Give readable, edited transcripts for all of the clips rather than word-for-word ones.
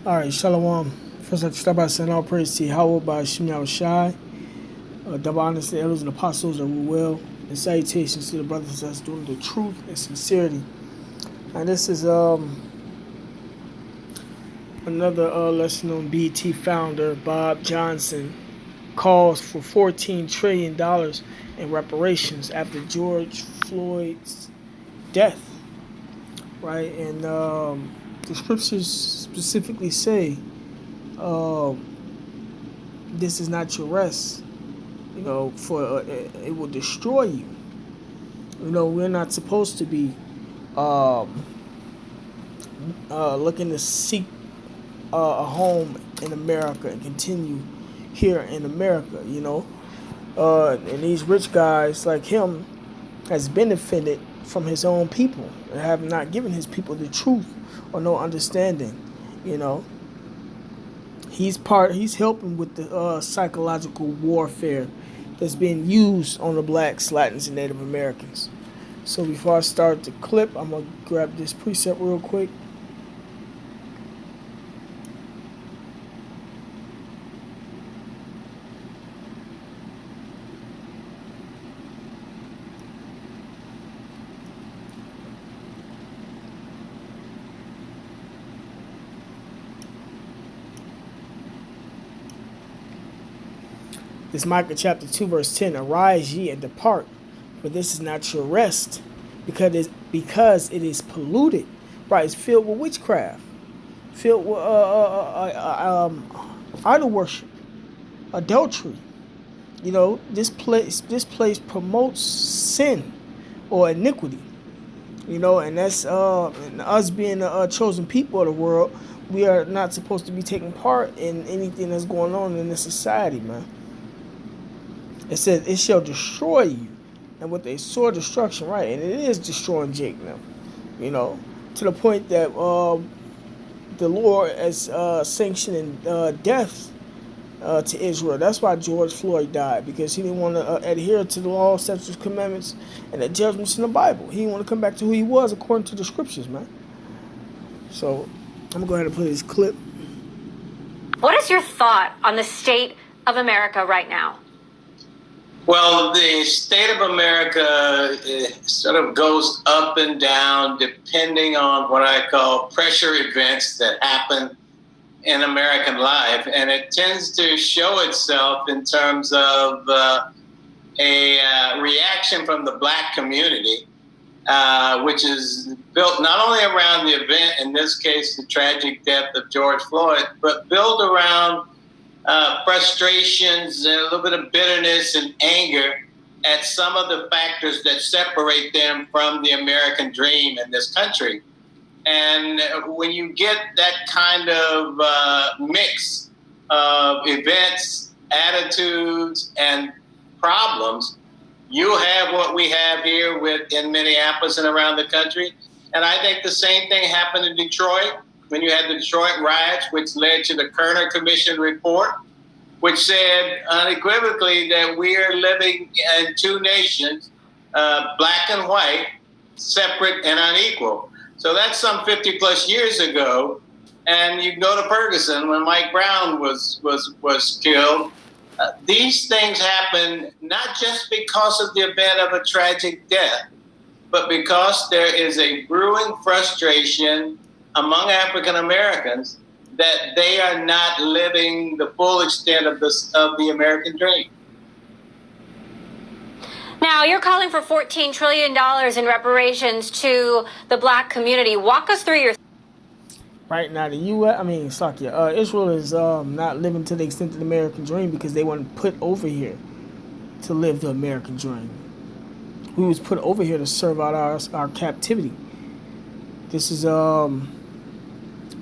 All right, Shalom. First, I'd start by saying all praise to Yahweh by Shem Shai, double honors to the elders and apostles of will, and salutations to the brothers that's doing the truth and sincerity. And this is another lesson on BT founder Bob Johnson calls for $14 trillion in reparations after George Floyd's death, right? And the scriptures specifically say, um, "This is not your rest." For it will destroy you. We're not supposed to be um, looking to seek a home in America and continue here in America. And these rich guys like him has benefited from his own people and have not given his people the truth or no understanding. You know, He's helping with the psychological warfare that's being used on the blacks, Latins, and Native Americans. So before I start the clip, I'm gonna grab this precept real quick. This Micah chapter 2 verse 10. Arise ye and depart, for this is not your rest, because it is polluted. Right, it's filled with witchcraft, filled with idol worship, adultery. This place promotes sin or iniquity. And that's and us being the chosen people of the world, we are not supposed to be taking part in anything that's going on in this society, man. It says it shall destroy you, and with a sore destruction, right? And it is destroying Jake now, to the point that the Lord is sanctioning death to Israel. That's why George Floyd died, because he didn't want to adhere to the law, statutes, commandments, and the judgments in the Bible. He didn't want to come back to who he was according to the scriptures, man. So I'm gonna go ahead and play this clip. What is your thought on the state of America right now? Well, the state of America sort of goes up and down depending on what I call pressure events that happen in American life. And it tends to show itself in terms of a reaction from the black community, which is built not only around the event, in this case, the tragic death of George Floyd, but built around frustrations and a little bit of bitterness and anger at some of the factors that separate them from the American dream in this country. And when you get that kind of mix of events, attitudes, and problems, you have what we have here in Minneapolis and around the country. And I think the same thing happened in Detroit when you had the Detroit riots, which led to the Kerner Commission report, which said unequivocally that we are living in two nations, black and white, separate and unequal. So that's some 50 plus years ago. And you go to Ferguson when Mike Brown was killed. These things happen not just because of the event of a tragic death, but because there is a brewing frustration among African Americans that they are not living the full extent of the American dream. Now, you're calling for $14 trillion in reparations to the black community. Walk us through your... Right now, Israel is not living to the extent of the American dream because they weren't put over here to live the American dream. We was put over here to serve out our captivity. This is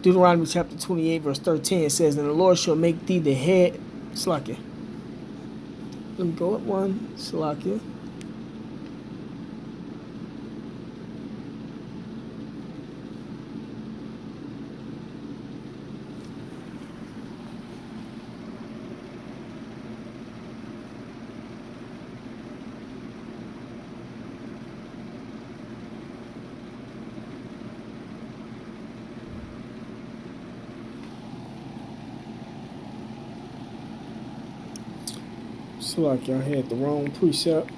Deuteronomy chapter 28, verse 13. It says, "And the Lord shall make thee the head." Salakia. Let me go up one. Salakia. So like y'all had the wrong precept.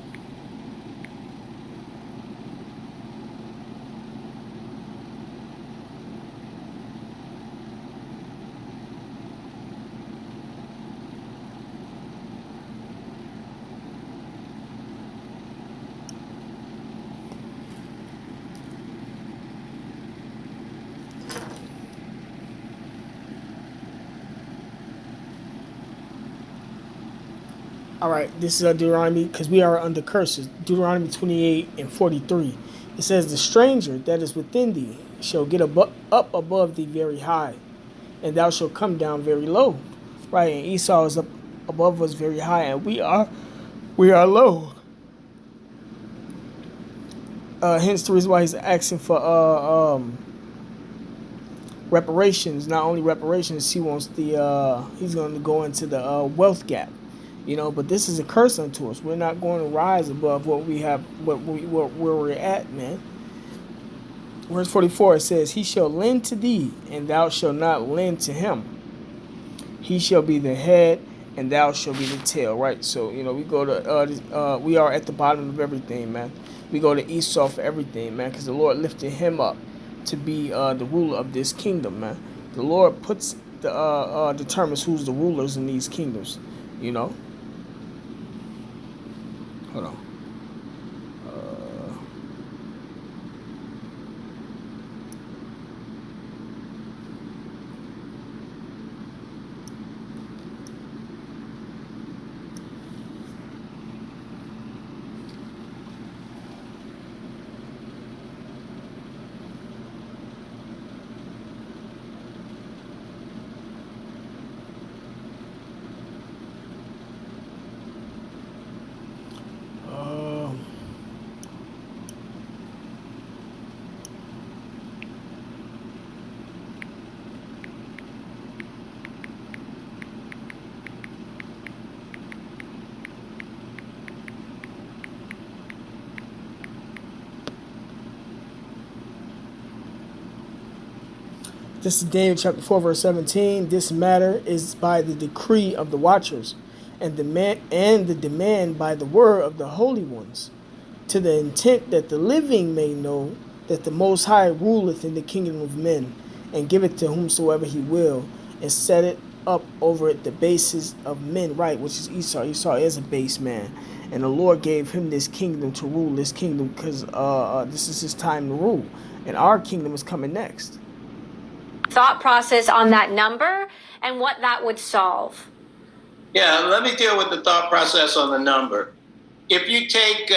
All right, this is Deuteronomy because we are under curses. Deuteronomy 28 and 43. It says, "The stranger that is within thee shall get up above thee very high, and thou shalt come down very low." Right, and Esau is up above us very high, and we are low. Hence the reason why he's asking for reparations. Not only reparations, he wants he's going to go into the wealth gap. But this is a curse unto us. We're not going to rise above what we have, where we're at, man. Verse 44, it says, "He shall lend to thee, and thou shalt not lend to him. He shall be the head, and thou shalt be the tail." Right. So we go to we are at the bottom of everything, man. We go to Esau for everything, man, because the Lord lifted him up to be the ruler of this kingdom, man. The Lord determines who's the rulers in these kingdoms. Hold on. This is Daniel chapter 4, verse 17. "This matter is by the decree of the watchers, and the demand by the word of the holy ones, to the intent that the living may know that the Most High ruleth in the kingdom of men, and giveth to whomsoever he will, and set it up over it the bases of men." Right, which is Esau. Esau is a base man, and the Lord gave him this kingdom to rule this kingdom because this is his time to rule, and our kingdom is coming next. Thought process on that number and what that would solve. Yeah, let me deal with the thought process on the number. If you take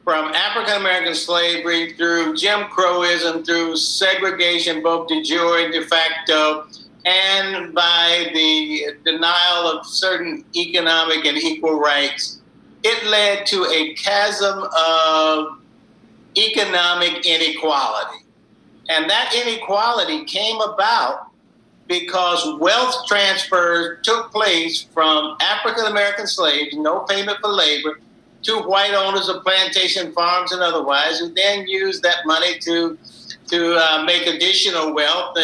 from African American slavery through Jim Crowism, through segregation, both de jure and de facto, and by the denial of certain economic and equal rights, it led to a chasm of economic inequality. And that inequality came about because wealth transfers took place from African American slaves, no payment for labor, to white owners of plantation farms and otherwise, who then used that money to make additional wealth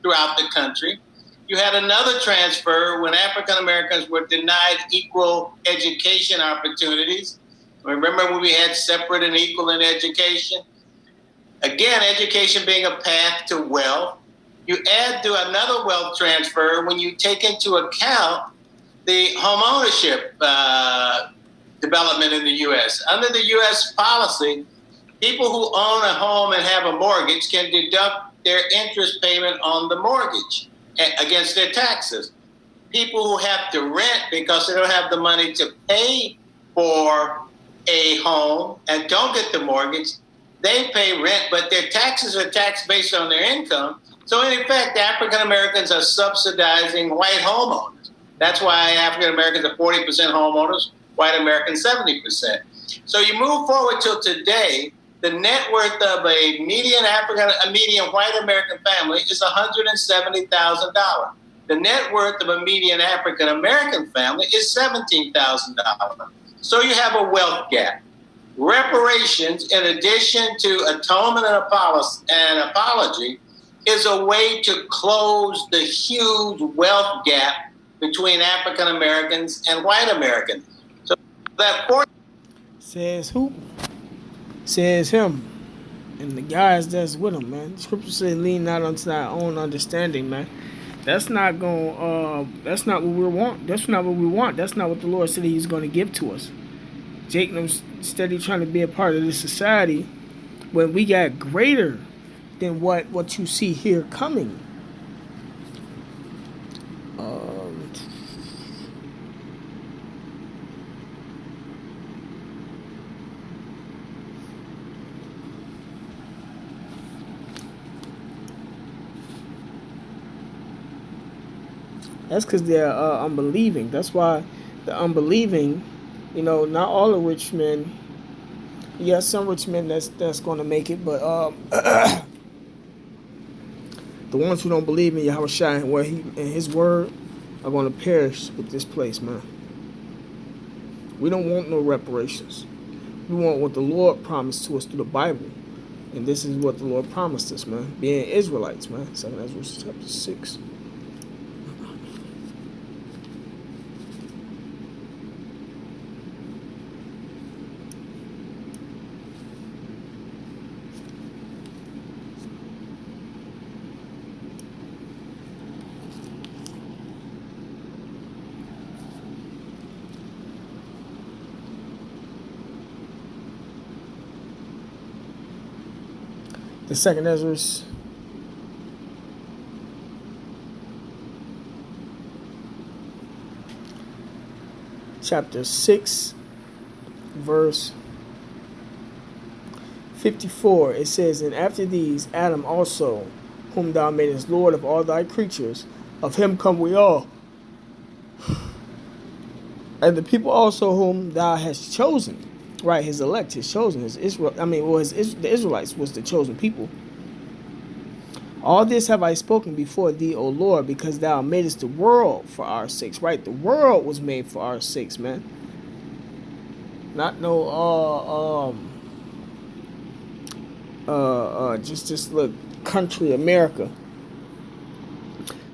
throughout the country. You had another transfer when African Americans were denied equal education opportunities. Remember when we had separate and equal in education? Again, education being a path to wealth. You add to another wealth transfer when you take into account the home ownership development in the U.S. Under the U.S. policy, people who own a home and have a mortgage can deduct their interest payment on the mortgage against their taxes. People who have to rent because they don't have the money to pay for a home and don't get the mortgage, they pay rent, but their taxes are taxed based on their income. So in effect, African Americans are subsidizing white homeowners. That's why African Americans are 40% homeowners, white Americans 70%. So you move forward till today, the net worth of a median white American family is $170,000. The net worth of a median African American family is $17,000. So you have a wealth gap. Reparations, in addition to atonement and apology, is a way to close the huge wealth gap between African Americans and white Americans. So that fourth Says who? Says him. And the guys that's with him, man. The scripture says, lean not unto thy own understanding, man. That's not going. That's not what we want. That's not what we want. That's not what the Lord said He's going to give to us. Jacob's steady trying to be a part of this society when we got greater than what you see here coming. Um, that's because they're unbelieving. That's why the unbelieving, not all the rich men. Yeah, some rich men that's going to make it, but the ones who don't believe in Yahweh Shai and where He and His word are going to perish with this place, man. We don't want no reparations. We want what the Lord promised to us through the Bible. And this is what the Lord promised us, man. Being Israelites, man. 2 Ezra chapter 6. The 2 Ezra chapter 6, verse 54, it says, and after these, Adam also, whom thou madest Lord of all thy creatures, of him come we all. And the people also whom thou hast chosen, right, his elect, his chosen, his Israel, the Israelites was the chosen people. All this have I spoken before thee, O Lord, because thou madest the world for our sakes, right? The world was made for our sakes, man. Not no just look country America.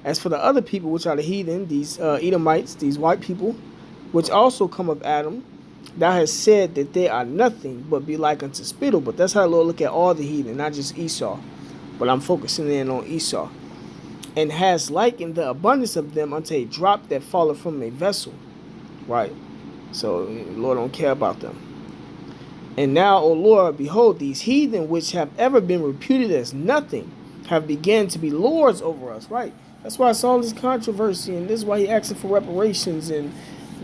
As for the other people which are the heathen, these Edomites, these white people, which also come of Adam, thou hast said that they are nothing but be like unto spittle. But that's how the Lord look at all the heathen, not just Esau. But I'm focusing in on Esau. And has likened the abundance of them unto a drop that falleth from a vessel. Right? So the Lord don't care about them. And now, O Lord, behold, these heathen which have ever been reputed as nothing have begun to be lords over us, right? That's why it's all this controversy, and this is why he asking for reparations and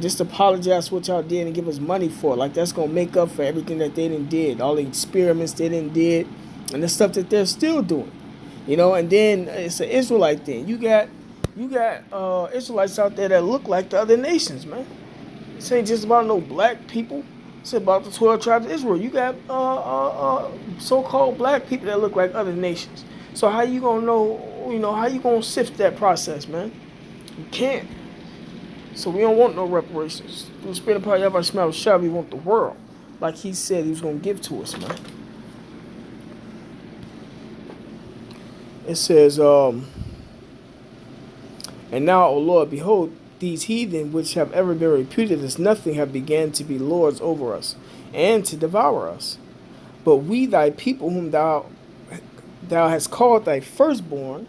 just apologize for what y'all did and give us money for. Like, that's going to make up for everything that they didn't did, all the experiments they didn't did, and the stuff that they're still doing. And then it's an Israelite thing. You got Israelites out there that look like the other nations, man. This ain't just about no black people. It's about the 12 tribes of Israel. You got so-called black people that look like other nations. So how you gonna know? How you gonna sift that process, man? You can't. So we don't want no reparations. Through the spirit of power, Yahweh Shema Shah, we want the world, like He said He was gonna give to us, man. It says, and now, O Lord, behold, these heathen which have ever been reputed as nothing have begun to be lords over us, and to devour us. But we, thy people, whom thou hast called thy firstborn,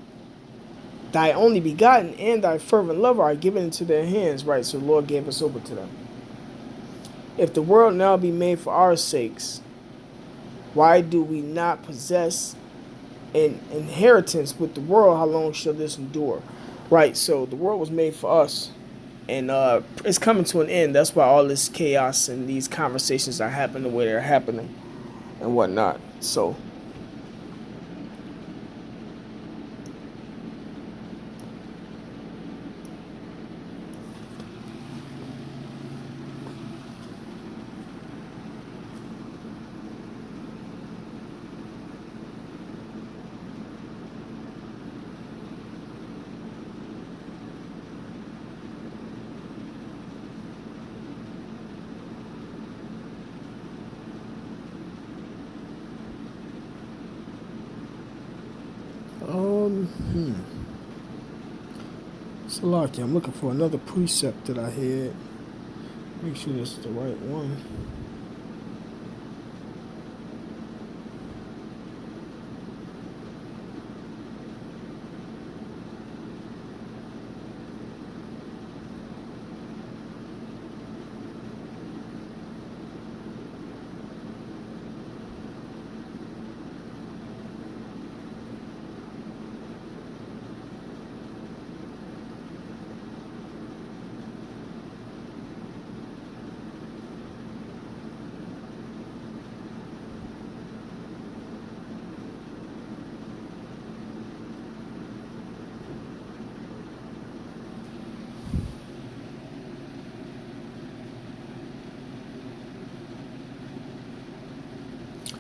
thy only begotten, and thy fervent lover, are given into their hands. Right, so the Lord gave us over to them. If the world now be made for our sakes, why do we not possess an inheritance with the world? How long shall this endure? Right, so the world was made for us. And it's coming to an end. That's why all this chaos and these conversations are happening the way they're happening and whatnot. So, So, Lucky, I'm looking for another precept that I had. Make sure this is the right one.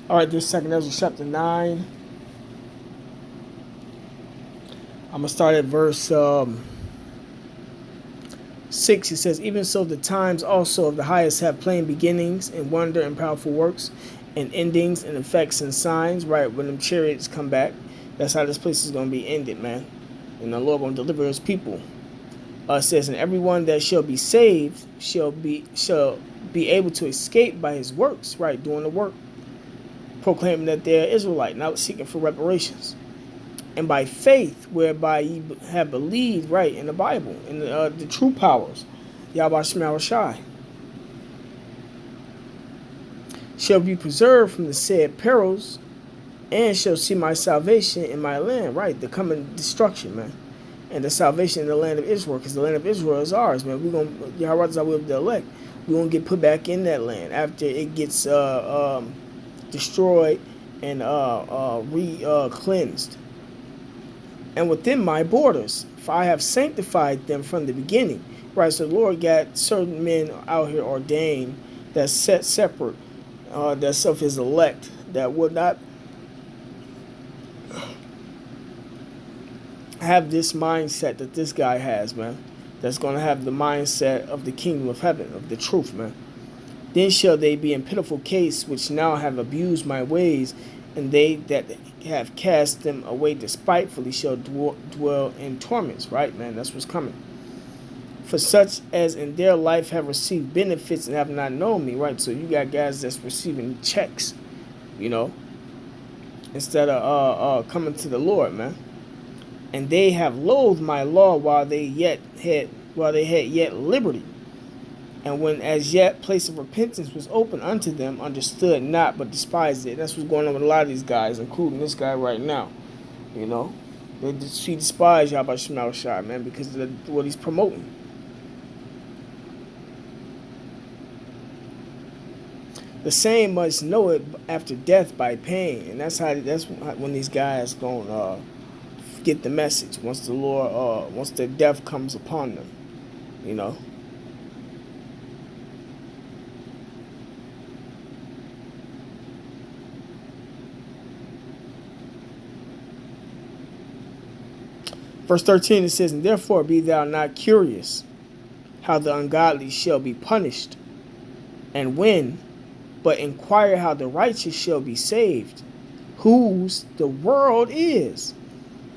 All right, this second Ezra chapter 9. I'm going to start at verse 6. It says, even so the times also of the highest have plain beginnings and wonder and powerful works and endings and effects and signs, right? When them chariots come back, that's how this place is going to be ended, man. And the Lord going to deliver his people. It says, and everyone that shall be saved shall be able to escape by his works, right? Doing the work, proclaiming that they are Israelite, not seeking for reparations. And by faith, whereby ye have believed, right, in the Bible, in the true powers, Yahweh Shema Shai, shall be preserved from the said perils, and shall see my salvation in my land, right, the coming destruction, man, and the salvation in the land of Israel, because the land of Israel is ours, man. We're going to, Yahweh is our will of the elect. We're going to get put back in that land after it gets destroyed and cleansed. And within my borders, for I have sanctified them from the beginning. Right, so the Lord got certain men out here ordained, that's set separate, that's of his elect, that would not have this mindset that this guy has, man. That's going to have the mindset of the kingdom of heaven, of the truth, man. Then shall they be in pitiful case, which now have abused my ways, and they that have cast them away despitefully shall dwell in torments, right, man? That's what's coming. For such as in their life have received benefits and have not known me, right? So you got guys that's receiving checks, you know, instead of coming to the Lord, man. And they have loathed my law while they had yet liberty. And when as yet place of repentance was open unto them, understood not, but despised it. That's what's going on with a lot of these guys, including this guy right now. You know, they despise Yahweh Shema Shai, man, because of what he's promoting. The same must know it after death by pain, and that's when these guys gonna get the message. Once the Lord, once the death comes upon them, you know. Verse 13, it says, and therefore be thou not curious how the ungodly shall be punished, and when, but inquire how the righteous shall be saved, whose the world is,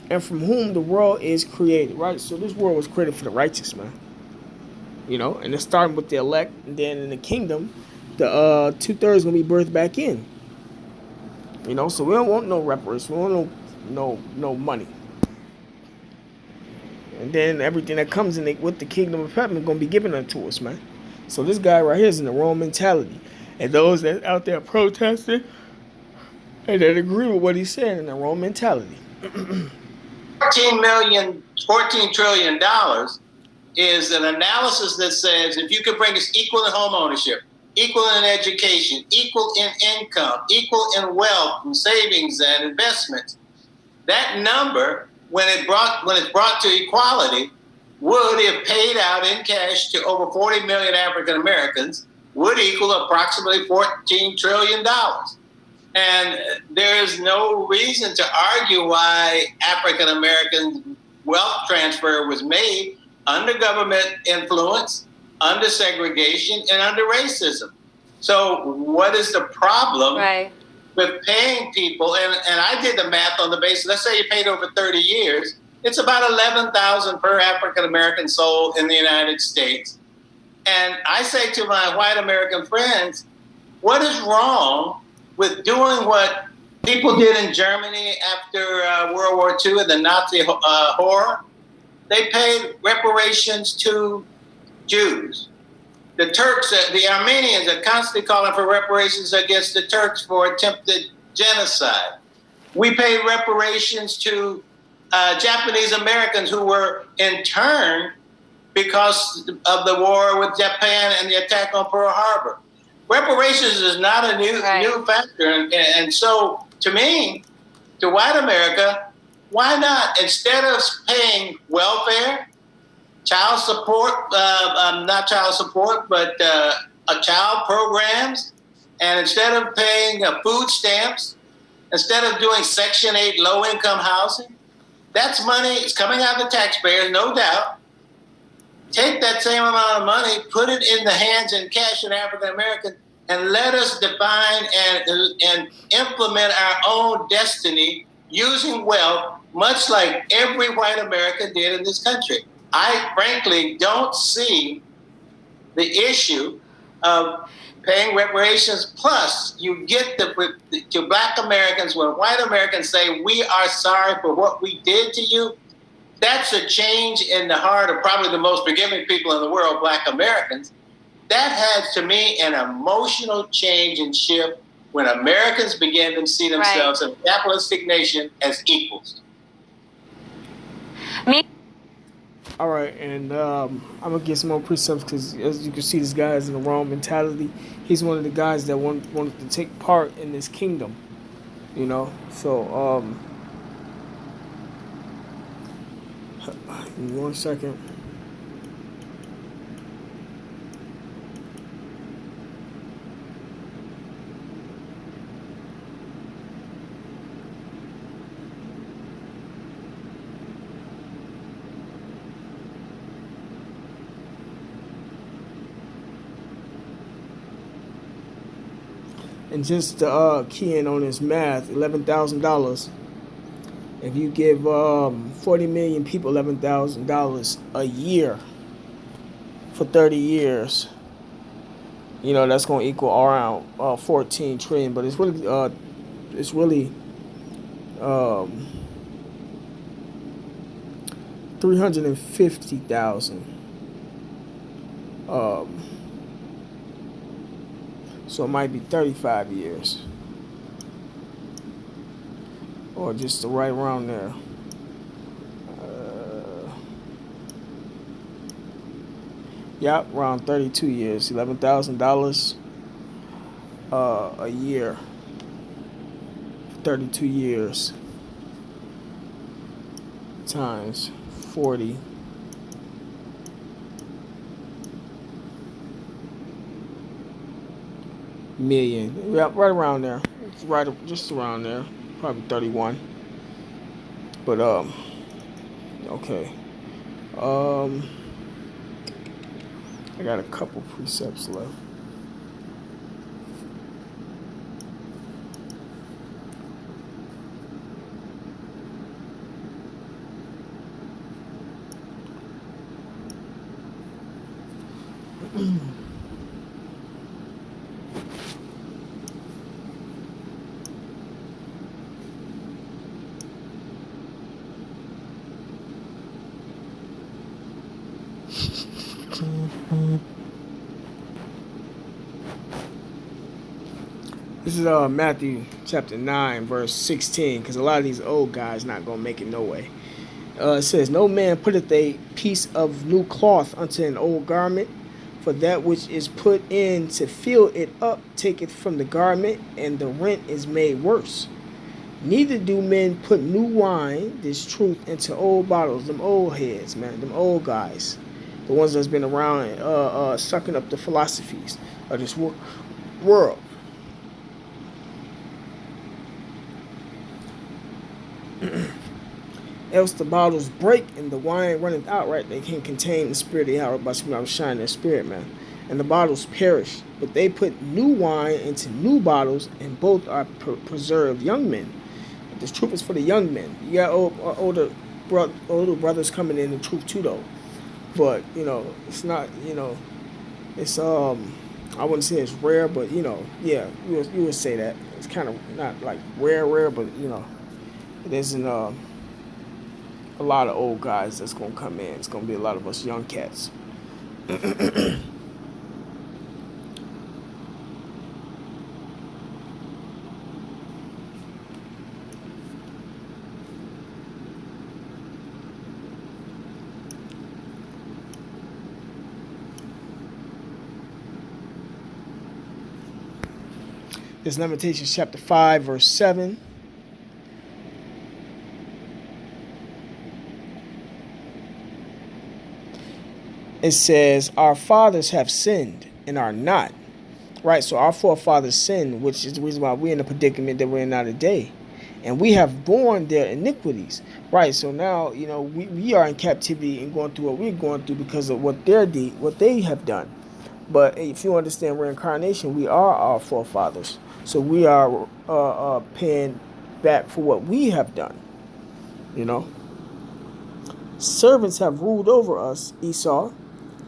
and from whom the world is created, right? So this world was created for the righteous, man. You know, and it's starting with the elect, and then in the kingdom, the 2/3 gonna be birthed back in. You know, so we don't want no reparations, we don't want no money. And then everything that comes in with the kingdom of heaven is going to be given unto us, man. So this guy right here is in the wrong mentality. And those that out there protesting and that agree with what he's saying in the wrong mentality. $14 trillion is an analysis that says if you could bring us equal in home ownership, equal in education, equal in income, equal in wealth and savings and investments, that number, when it's brought to equality, would, if paid out in cash to over 40 million African Americans, would equal approximately $14 trillion. And there is no reason to argue why African American wealth transfer was made under government influence, under segregation, and under racism. So what is the problem with paying people? And I did the math on the basis, let's say you paid over 30 years, It's about 11,000 per African American sold in the United States. And I say to my white American friends, what is wrong with doing what people did in Germany after World War II and the Nazi horror? They paid reparations to Jews. The Turks, the Armenians are constantly calling for reparations against the Turks for attempted genocide. We paid reparations to Japanese Americans who were interned because of the war with Japan and the attack on Pearl Harbor. Reparations is not a new factor. And so, to me, to white America, why not? Instead of paying welfare, child support, not child support, but child programs, and instead of paying food stamps, instead of doing Section 8 low-income housing, that's money. It's coming out of the taxpayers, no doubt. Take that same amount of money, put it in the hands and cash in African Americans, and let us define and implement our own destiny using wealth, much like every white American did in this country. I frankly don't see the issue of paying reparations. Plus, you get to black Americans when white Americans say, we are sorry for what we did to you. That's a change in the heart of probably the most forgiving people in the world, black Americans. That has, to me, an emotional change and shift when Americans begin to see themselves in a capitalistic nation as equals. All right, and I'm gonna get some more precepts because, as you can see, this guy is in the wrong mentality. He's one of the guys that wanted to take part in this kingdom, you know. So, give me 1 second. And just to key in on this math, $11,000. If you give 40 million people $11,000 a year for 30 years, you know that's going to equal around 14 trillion. But it's really 350,000. So it might be 35 years. Or just right around there. Yep, around 32 years. $11,000 a year. 32 years. Times 40. Million. Yep, right around there. It's right just around there. Probably 31. But okay. I got a couple precepts left. This is Matthew chapter 9, verse 16, because a lot of these old guys not going to make it no way. It says, no man putteth a piece of new cloth unto an old garment, for that which is put in to fill it up taketh from the garment, and the rent is made worse. Neither do men put new wine, this truth, into old bottles. Them old heads, man, them old guys. The ones that's been around sucking up the philosophies of this world. Else the bottles break and the wine runneth out, right? They can contain the spirit of Yahweh by I was shining their spirit, man. And the bottles perish. But they put new wine into new bottles, and both are preserved young men. But this truth is for the young men. You got older little brothers coming in the truth too, though. But it's not. It's I wouldn't say it's rare, but yeah, you would say that it's kind of not like rare, but it isn't a lot of old guys that's gonna come in. It's gonna be a lot of us young cats. This Lamentations chapter 5, verse 7. It says, our fathers have sinned and are not. Right, so our forefathers sinned, which is the reason why we're in the predicament that we're in now today. And we have borne their iniquities. Right, so now, we are in captivity and going through what we're going through because of what they have done. But if you understand reincarnation, we are our forefathers. So we are paying back for what we have done. Servants have ruled over us, Esau.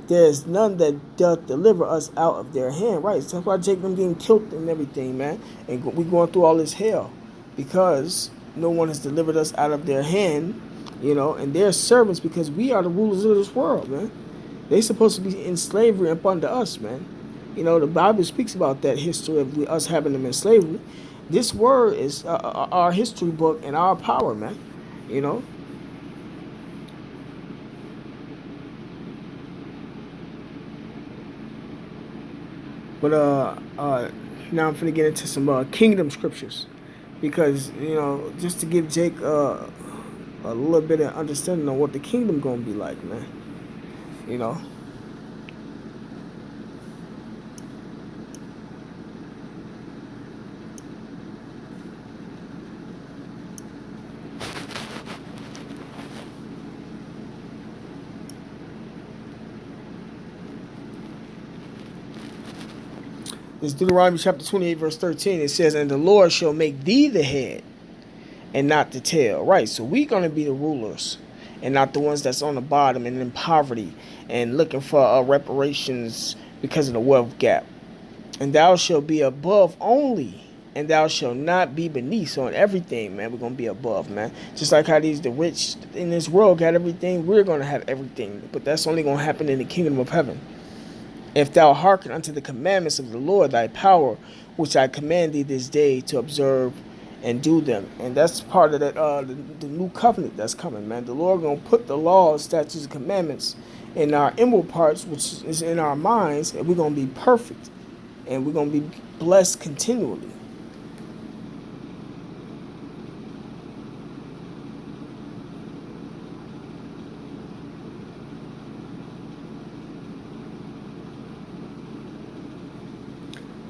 There is none that doth deliver us out of their hand. Right, so that's why Jacob getting killed and everything, man. And we going through all this hell because no one has delivered us out of their hand, and they're servants because we are the rulers of this world, man. They supposed to be in slavery up under us, man. The Bible speaks about that history of us having them in slavery. This word is our history book and our power, man. But now I'm finna get into some kingdom scriptures because just to give Jake a little bit of understanding on what the kingdom gonna be like, man. It's Deuteronomy chapter 28, verse 13. It says, and the Lord shall make thee the head and not the tail. Right, so we're going to be the rulers and not the ones that's on the bottom and in poverty and looking for reparations because of the wealth gap. And thou shalt be above only, and thou shalt not be beneath. So in everything, man, we're going to be above, man. Just like how the rich in this world got everything, we're going to have everything. But that's only going to happen in the kingdom of heaven. If thou hearken unto the commandments of the Lord thy power, which I command thee this day to observe and do them. And that's part of that the new covenant that's coming, man. The Lord gonna put the laws, statutes, and commandments in our inward parts, which is in our minds, and we're gonna be perfect, and we're gonna be blessed continually.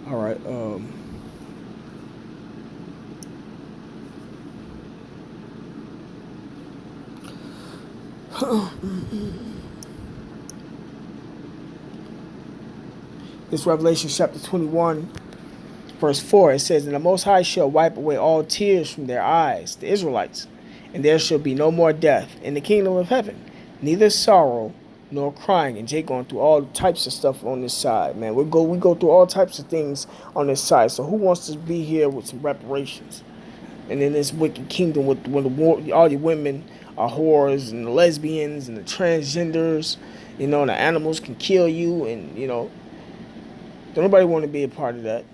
All right. This Revelation chapter 21, verse 4. It says, and the Most High shall wipe away all tears from their eyes, the Israelites, and there shall be no more death in the kingdom of heaven, neither sorrow nor crying. And Jay going through all types of stuff on this side, man. We go through all types of things on this side. So who wants to be here with some reparations? And in this wicked kingdom, with all your women are whores and the lesbians and the transgenders, the animals can kill you, and don't nobody want to be a part of that.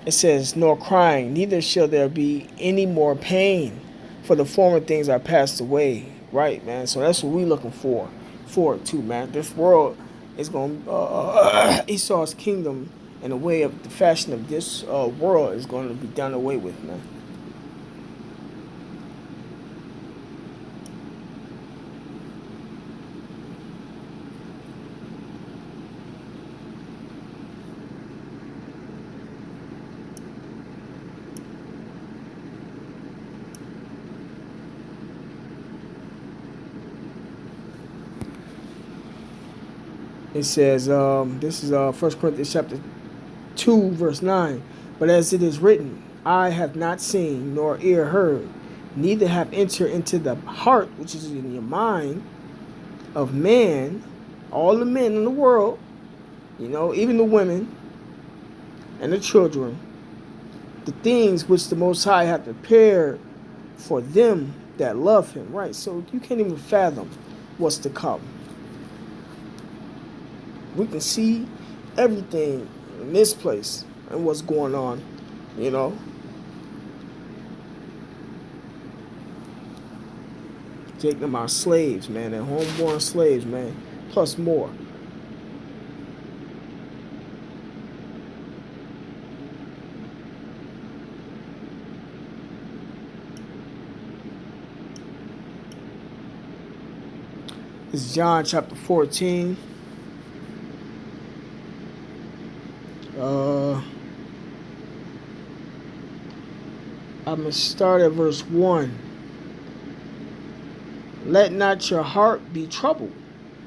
It says, nor crying, neither shall there be any more pain, for the former things are passed away. Right, man. So that's what we looking forward to, man. This world is going Esau's kingdom and the way of the fashion of this world is going to be done away with, man. It says, this is 1 Corinthians chapter 2, verse 9. But as it is written, eye have not seen, nor ear heard, neither have entered into the heart, which is in your mind, of man, all the men in the world, even the women and the children, the things which the Most High hath prepared for them that love him. Right, so you can't even fathom what's to come. We can see everything in this place and what's going on, Take them our slaves, man. They're homeborn slaves, man. Plus more. It's John chapter 14. I'm going to start at verse 1. Let not your heart be troubled.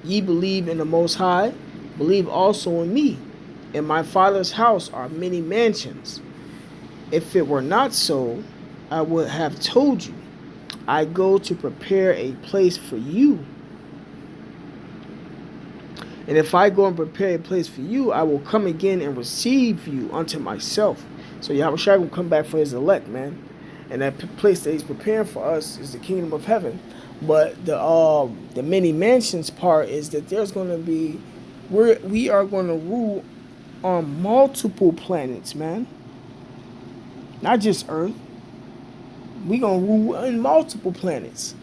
Ye believe in the Most High, believe also in me. In my Father's house are many mansions. If it were not so, I would have told you. I go to prepare a place for you. And if I go and prepare a place for you, I will come again and receive you unto myself. So Yahushua will come back for his elect, man. And that place that he's preparing for us is the kingdom of heaven. But the many mansions part is that there's going to be, we are going to rule on multiple planets, man. Not just Earth. We going to rule in multiple planets.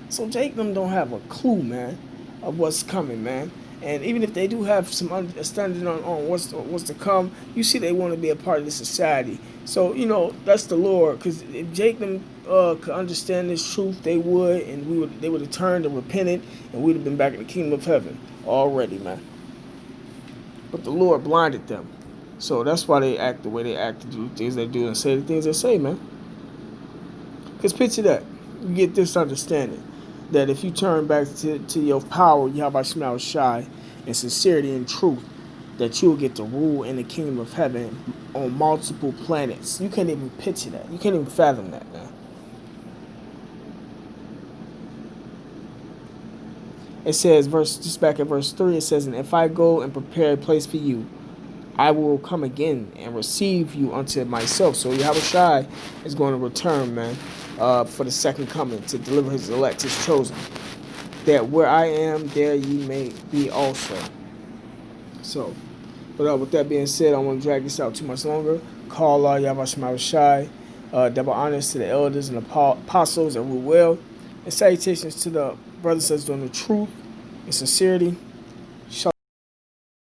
So Jacob don't have a clue, man, of what's coming, man. And even if they do have some understanding on what's to come, you see they want to be a part of the society. So, that's the Lord. Because if Jacob could understand this truth, they would, and they would have turned and repented, and we'd have been back in the kingdom of heaven already, man. But the Lord blinded them. So that's why they act the way they act, to do things they do, and say the things they say, man. Because picture that. You get this understanding. That if you turn back to your power, Yahweh Shema Shai, and sincerity and truth, that you'll get to rule in the kingdom of heaven on multiple planets. You can't even picture that. You can't even fathom that, man. It says, just back at verse 3, it says, and if I go and prepare a place for you, I will come again and receive you unto myself. So Yahweh Shai is going to return, man, for the second coming to deliver his elect, his chosen. That where I am, there ye may be also. So, but with that being said, I don't want to drag this out too much longer. Call Allah Yahweh Shema Shai. Double honors to the elders and apostles that rule well. And salutations to the brothers that's doing the truth and sincerity.